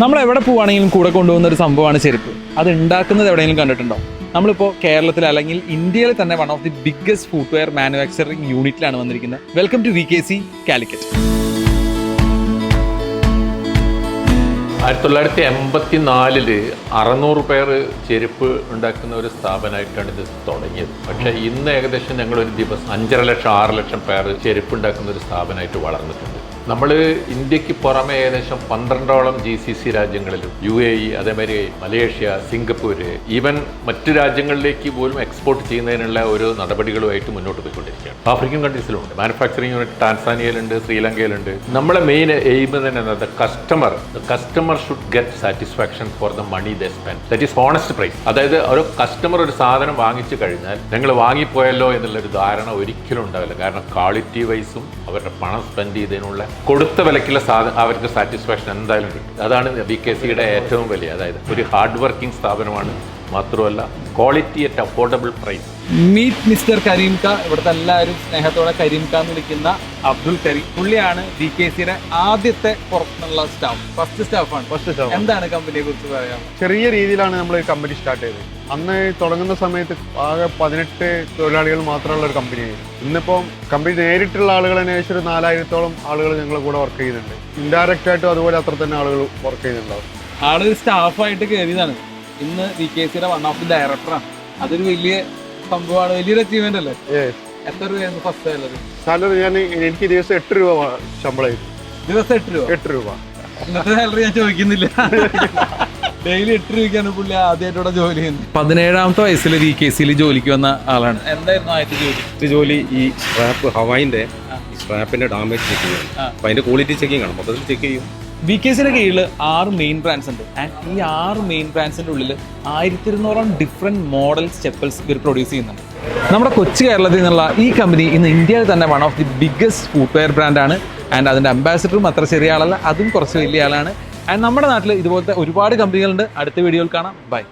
നമ്മൾ എവിടെ പോവുകയാണെങ്കിലും കൂടെ കൊണ്ടുപോകുന്ന ഒരു സംഭവമാണ് ചെരുപ്പ്. അത് ഉണ്ടാക്കുന്നത് എവിടെയെങ്കിലും കണ്ടിട്ടുണ്ടോ? നമ്മളിപ്പോൾ കേരളത്തിൽ അല്ലെങ്കിൽ ഇന്ത്യയിൽ തന്നെ one of the biggest footwear manufacturing യൂണിറ്റിലാണ് വന്നിരിക്കുന്നത്. Welcome to VKC Calicut. 1984 600 പേർ ചെരുപ്പ് ഉണ്ടാക്കുന്ന ഒരു സ്ഥാപനമായിട്ടാണ് ഇത് തുടങ്ങിയത്. പക്ഷേ ഇന്ന് ഏകദേശം ഞങ്ങളൊരു ദിവസം 5.5 ലക്ഷം 6 ലക്ഷം പേർ ചെരുപ്പ് ഉണ്ടാക്കുന്ന ഒരു സ്ഥാപനമായിട്ട് വളർന്നിട്ടുണ്ട്. നമ്മൾ ഇന്ത്യക്ക് പുറമെ ഏകദേശം 12ഓളം GCC രാജ്യങ്ങളിലും UAE, അതേമാതിരി മലേഷ്യ, സിംഗപ്പൂർ, ഈവൻ മറ്റു രാജ്യങ്ങളിലേക്ക് പോലും എക്സ്പോർട്ട് ചെയ്യുന്നതിനുള്ള ഒരു നടപടികളുമായിട്ട് മുന്നോട്ട് പോയിക്കൊണ്ടിരിക്കുകയാണ്. ആഫ്രിക്കൻ കൺട്രീസിലുണ്ട് മാനുഫാക്ചറിംഗ് യൂണിറ്റ്, ടാൻസാനിയയിലുണ്ട്, ശ്രീലങ്കയിലുണ്ട്. നമ്മളെ മെയിൻ എയിം തന്നെ customer should get satisfaction for the money they spend. That is honest price. അതായത് ഒരു കസ്റ്റമർ ഒരു സാധനം വാങ്ങിച്ചു കഴിഞ്ഞാൽ ഞങ്ങൾ വാങ്ങിപ്പോയല്ലോ എന്നുള്ളൊരു ധാരണ ഒരിക്കലും ഉണ്ടാവില്ല. കാരണം ക്വാളിറ്റി വൈസും അവരുടെ പണം സ്പെൻഡ് ചെയ്തതിനുള്ള കൊടുത്ത വിലക്കുള്ള അവർക്ക് സാറ്റിസ്ഫാക്ഷൻ എന്തായാലും കിട്ടും. അതാണ് VKCയുടെ ഏറ്റവും വലിയ, അതായത് ഒരു ഹാർഡ് വർക്കിംഗ് സ്ഥാപനമാണ്. മാത്രമല്ല quality at affordable price. Meet Mister കരീംക. ഇവിടുത്തെ എല്ലാവരും സ്നേഹത്തോടെ കരീംക എന്ന് വിളിക്കുന്ന അബ്ദുൽ കരീം. പുള്ളിയാണ് VKCയുടെ ആദ്യത്തെ പുറത്തുനിന്നുള്ള സ്റ്റാഫ്, ഫസ്റ്റ് സ്റ്റാഫാണ്. എന്താണ് കമ്പനിയെ കുറിച്ച് പറയാം? ചെറിയ രീതിയിലാണ് നമ്മൾ കമ്പനി സ്റ്റാർട്ട് ചെയ്തത്. അന്ന് തുടങ്ങുന്ന സമയത്ത് ആകെ 18 തൊഴിലാളികൾ മാത്രമുള്ള ഒരു കമ്പനിയായിരുന്നു. ഇന്നിപ്പോൾ കമ്പനി നേരിട്ടുള്ള ആളുകൾ ഏകദേശം ഒരു 4000-ഓളം ആളുകൾ ഞങ്ങളുടെ കൂടെ വർക്ക് ചെയ്യുന്നുണ്ട്. ഇൻഡയറക്റ്റ് ആയിട്ടും അതുപോലെ അത്ര തന്നെ ആളുകൾ വർക്ക് ചെയ്യുന്നുണ്ടാവും. ആളൊരു സ്റ്റാഫായിട്ട് കയറിയതാണ്. ഇന്ന് VKCയുടെ വൺ ഓഫ് ദി ഡയറക്ടറാണ്. അതൊരു വലിയ സംഭവമാണ്, വലിയൊരു അച്ചീവ്മെന്റ് അല്ലേ? എത്ര രൂപയായിരുന്നു ഫസ്റ്റ് സാലറി? സാലറി എനിക്ക് ദിവസം 8 രൂപ ശമ്പളമായിരുന്നു. ദിവസം 8 രൂപ. ഇന്നത്തെ സാലറി ഞാൻ ചോദിക്കുന്നില്ല. ഡെയിലി 8 രൂപയ്ക്കാണ് പുള്ളി ആദ്യമായിട്ടൂടെ ജോലി ചെയ്യുന്നത്. 17ാമത്തെ വയസ്സിൽ VKCയിൽ ജോലിക്ക് വന്ന ആളാണ്. എന്തായിരുന്നു ആദ്യത്തെ ജോലി? ഈ സ്ട്രാപ്പ് ഹവായിന്റെ സ്ട്രാപ്പിന്റെ ഡാമേജ് ചെക്ക് ചെയ്യും. അപ്പൊ അതിന്റെ ക്വാളിറ്റി ചെക്കിംഗ് ആണ്, മൊത്തത്തിൽ ചെക്ക് ചെയ്യും. VKCയുടെ കീഴിൽ 6 മെയിൻ ബ്രാൻഡ്സ് ഉണ്ട്. ആൻഡ് ഈ 6 മെയിൻ ബ്രാൻഡ്സിന്റെ ഉള്ളിൽ 1200 ഡിഫറെന്റ് മോഡൽസ് ചെപ്പൽസ് ഇവർ പ്രൊഡ്യൂസ് ചെയ്യുന്നുണ്ട്. നമ്മുടെ കൊച്ചു കേരളത്തിൽ നിന്നുള്ള ഈ കമ്പനി ഇന്ന് ഇന്ത്യയിൽ തന്നെ one of the biggest footwear ബ്രാൻഡാണ്. ആൻഡ് അതിന്റെ അംബാസിഡറും അത്ര ചെറിയ ആളല്ല, അതും കുറച്ച് വലിയ ആളാണ്. ആൻഡ് നമ്മുടെ നാട്ടിൽ ഇതുപോലത്തെ ഒരുപാട് കമ്പനികളുണ്ട്. അടുത്ത വീഡിയോയിൽ കാണാം. ബൈ.